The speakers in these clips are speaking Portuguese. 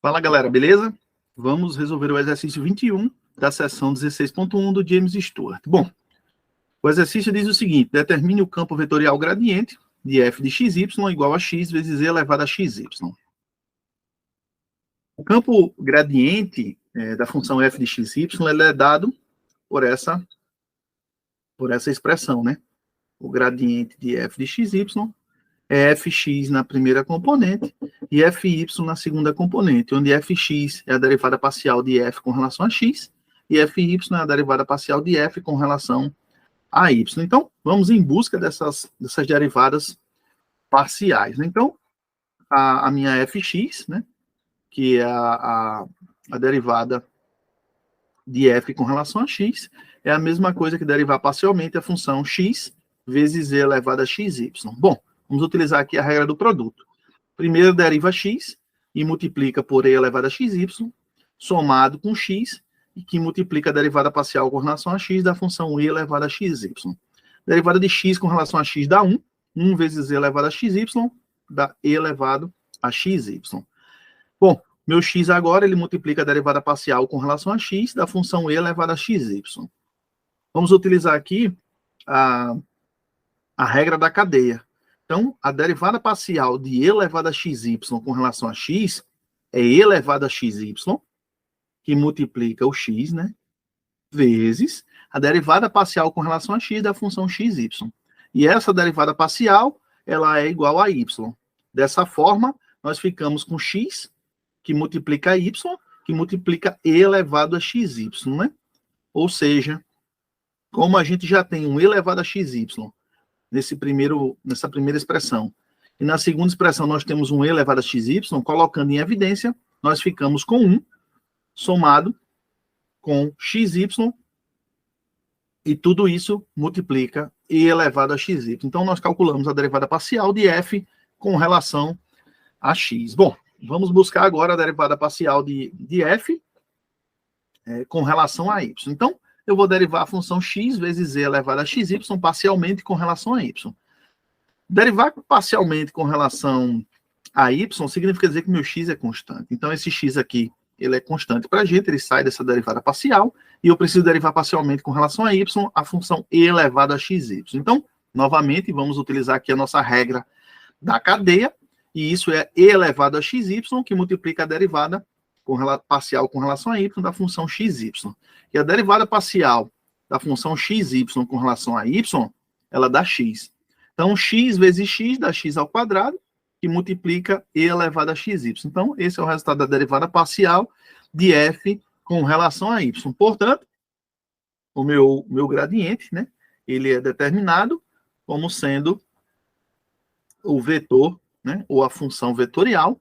Fala, galera, beleza? Vamos resolver o exercício 21 da seção 16.1 do James Stewart. Bom, o exercício diz o seguinte: determine o campo vetorial gradiente de f de xy igual a x vezes z elevado a xy. O campo gradiente da função f de xy ele é dado por essa expressão, né? O gradiente de f de xy é fx na primeira componente e fy na segunda componente, onde fx é a derivada parcial de f com relação a x e fy é a derivada parcial de f com relação a y. Então, vamos em busca dessas derivadas parciais. Então, a minha fx, né, que é a derivada de f com relação a x, é a mesma coisa que derivar parcialmente a função x vezes z elevado a xy. Bom, vamos utilizar aqui a regra do produto. Primeiro deriva x e multiplica por e elevado a xy, somado com x, e que multiplica a derivada parcial com relação a x da função e elevado a xy. Derivada de x com relação a x dá 1. 1 vezes e elevado a xy dá e elevado a xy. Bom, meu x agora, ele multiplica a derivada parcial com relação a x da função e elevado a xy. Vamos utilizar aqui a regra da cadeia. Então, a derivada parcial de e elevado a xy com relação a x é e elevado a xy, que multiplica o x, né? Vezes a derivada parcial com relação a x da função xy. E essa derivada parcial, ela é igual a y. Dessa forma, nós ficamos com x, que multiplica y, que multiplica e elevado a xy, né? Ou seja, como a gente já tem um e elevado a xy nessa primeira expressão, e na segunda expressão nós temos um e elevado a xy, colocando em evidência, nós ficamos com 1 somado com xy, e tudo isso multiplica e elevado a xy. Então, nós calculamos a derivada parcial de f com relação a x. Bom, vamos buscar agora a derivada parcial de f com relação a y. Então, eu vou derivar a função x vezes e elevado a xy parcialmente com relação a y. Derivar parcialmente com relação a y significa dizer que meu x é constante. Então, esse x aqui, ele é constante para a gente, ele sai dessa derivada parcial, e eu preciso derivar parcialmente com relação a y a função e elevado a xy. Então, novamente, vamos utilizar aqui a nossa regra da cadeia, e isso é e elevado a xy, que multiplica a derivada parcial com relação a y da função xy. E a derivada parcial da função xy com relação a y, ela dá x. Então, x vezes x dá x ao quadrado, que multiplica e elevado a xy. Então, esse é o resultado da derivada parcial de f com relação a y. Portanto, o meu gradiente, né, ele é determinado como sendo o vetor, né, ou a função vetorial,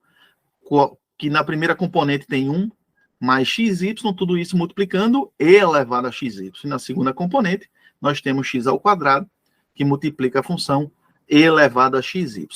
que na primeira componente tem 1 mais xy, tudo isso multiplicando e elevado a xy. E na segunda componente, nós temos x ao quadrado, que multiplica a função e elevado a xy.